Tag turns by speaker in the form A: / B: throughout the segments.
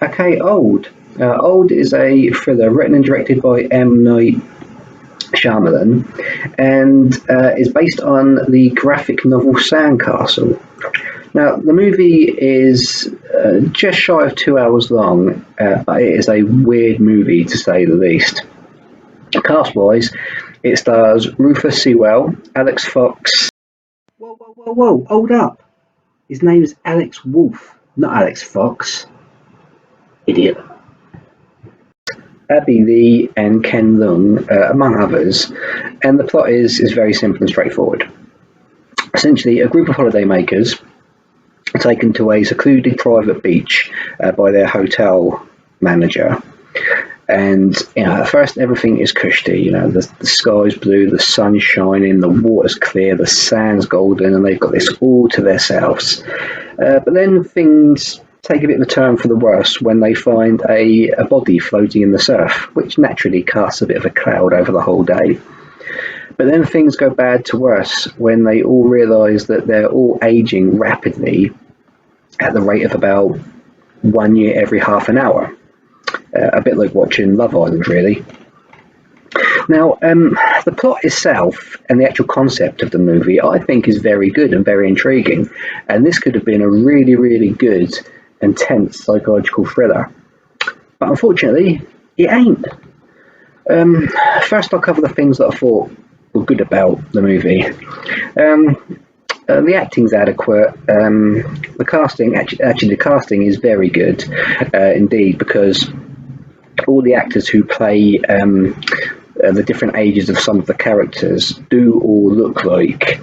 A: Okay, Old. Old is a thriller written and directed by M. Night Shyamalan, and is based on the graphic novel Sandcastle. Now, the movie is just shy of 2 hours long, but it is a weird movie to say the least. Cast-wise, it stars Rufus Sewell, Alex Fox. Whoa, whoa, whoa, whoa! Hold up! His name is Alex Wolff, not Alex Fox. Idiot. Abby Lee and Ken Leung, among others, and the plot is very simple and straightforward. Essentially, a group of holidaymakers are taken to a secluded private beach by their hotel manager. And at first everything is cushy. The sky's blue, the sun's shining, the water's clear, the sand's golden, and they've got this all to themselves. But then things take a bit of a turn for the worse when they find a body floating in the surf, which naturally casts a bit of a cloud over the whole day. But then things go bad to worse when they all realise that they're all aging rapidly at the rate of about 1 year every half an hour. A bit like watching Love Island, really. Now, the plot itself and the actual concept of the movie, I think, is very good and very intriguing. And this could have been a really, really good and tense psychological thriller. But unfortunately, it ain't. First, I'll cover the things that I thought were good about the movie. The acting's adequate. The casting is very good indeed, because all the actors who play the different ages of some of the characters do all look like,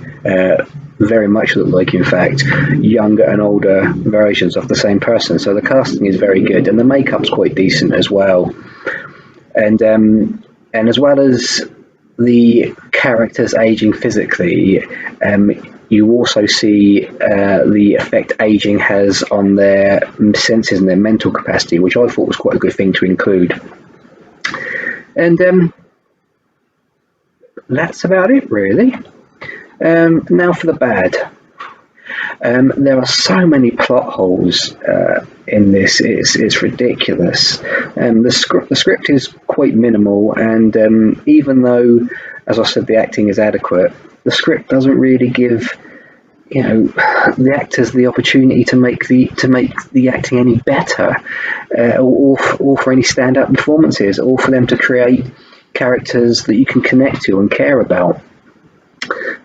A: very much look like, in fact, younger and older versions of the same person. So the casting is very good, and the makeup's quite decent as well. And as well as the characters aging physically, you also see the effect aging has on their senses and their mental capacity, which I thought was quite a good thing to include. And that's about it, really. Now for the bad. There are so many plot holes in this; it's ridiculous. The script is quite minimal, and even though, as I said, the acting is adequate, the script doesn't really give the actors the opportunity to make the acting any better, or for any stand-up performances, or for them to create characters that you can connect to and care about.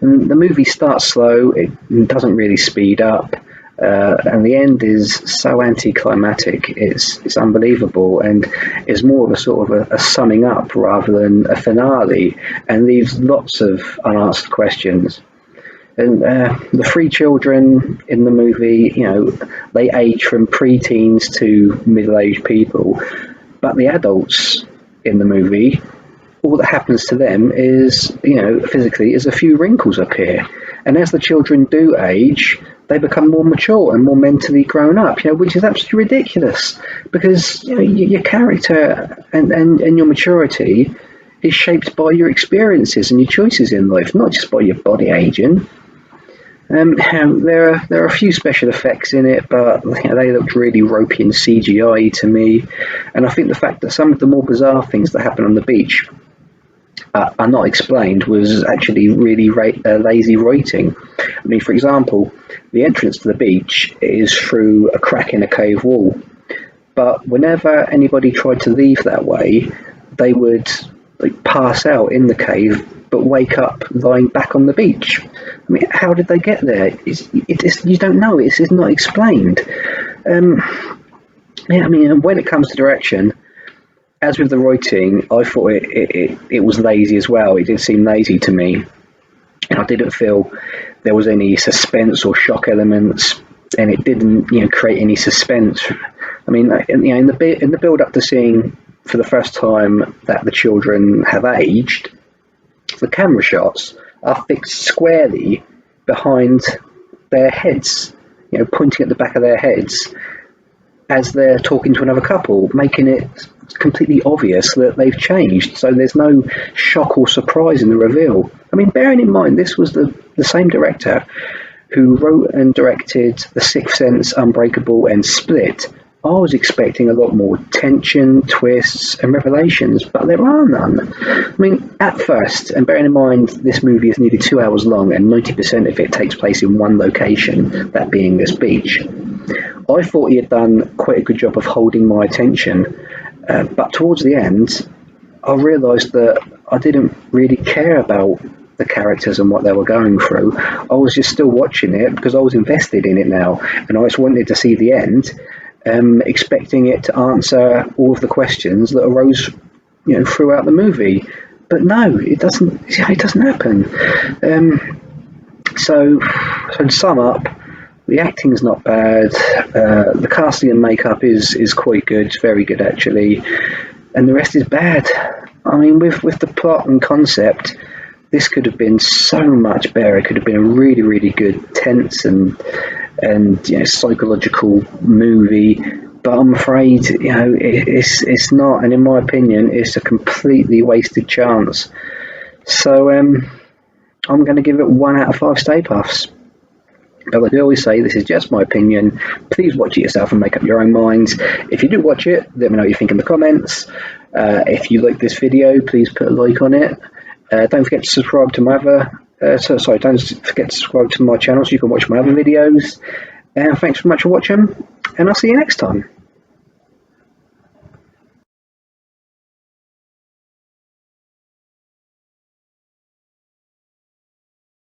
A: And the movie starts slow, it doesn't really speed up, and the end is so anticlimactic, it's unbelievable, and is more of a sort of a summing up rather than a finale, and leaves lots of unanswered questions. And the three children in the movie, they age from pre-teens to middle-aged people, but the adults in the movie, all that happens to them is, physically, is a few wrinkles appear. And as the children do age, they become more mature and more mentally grown up, which is absolutely ridiculous, because your character and your maturity is shaped by your experiences and your choices in life, not just by your body aging. There are a few special effects in it, but they looked really ropey and CGI to me. And I think the fact that some of the more bizarre things that happen on the beach are not explained was actually really lazy writing. I mean, for example, the entrance to the beach is through a crack in a cave wall, but whenever anybody tried to leave that way, they would pass out in the cave but wake up lying back on the beach. I mean, how did they get there? You don't know. It's not explained. When it comes to direction, as with the writing, I thought it was lazy as well. It did seem lazy to me, and I didn't feel there was any suspense or shock elements, and it didn't create any suspense. I mean, in the build up to seeing for the first time that the children have aged, the camera shots are fixed squarely behind their heads, pointing at the back of their heads as they're talking to another couple, making it completely obvious that they've changed. So there's no shock or surprise in the reveal. I mean, bearing in mind this was the same director who wrote and directed The Sixth Sense, Unbreakable and Split, I was expecting a lot more tension, twists, and revelations, but there are none. I mean, at first, and bearing in mind this movie is nearly 2 hours long and 90% of it takes place in one location, that being this beach, I thought he had done quite a good job of holding my attention, but towards the end, I realised that I didn't really care about the characters and what they were going through. I was just still watching it because I was invested in it now, and I just wanted to see the end, expecting it to answer all of the questions that arose, throughout the movie. But no, it doesn't. It doesn't happen. So to sum up, the acting's not bad. The casting and makeup is quite good. It's very good actually, and the rest is bad. I mean, with the plot and concept, this could have been so much better. It could have been a really, really good, tense and psychological movie. But I'm afraid, it's not. And in my opinion, it's a completely wasted chance. So I'm going to give it 1 out of 5 Stay Puffs. But like I always say, this is just my opinion. Please watch it yourself and make up your own minds. If you do watch it, let me know what you think in the comments. If you like this video, please put a like on it. Don't forget to subscribe to my other. Don't forget to subscribe to my channel so you can watch my other videos. And thanks very much for watching, and I'll see you next time.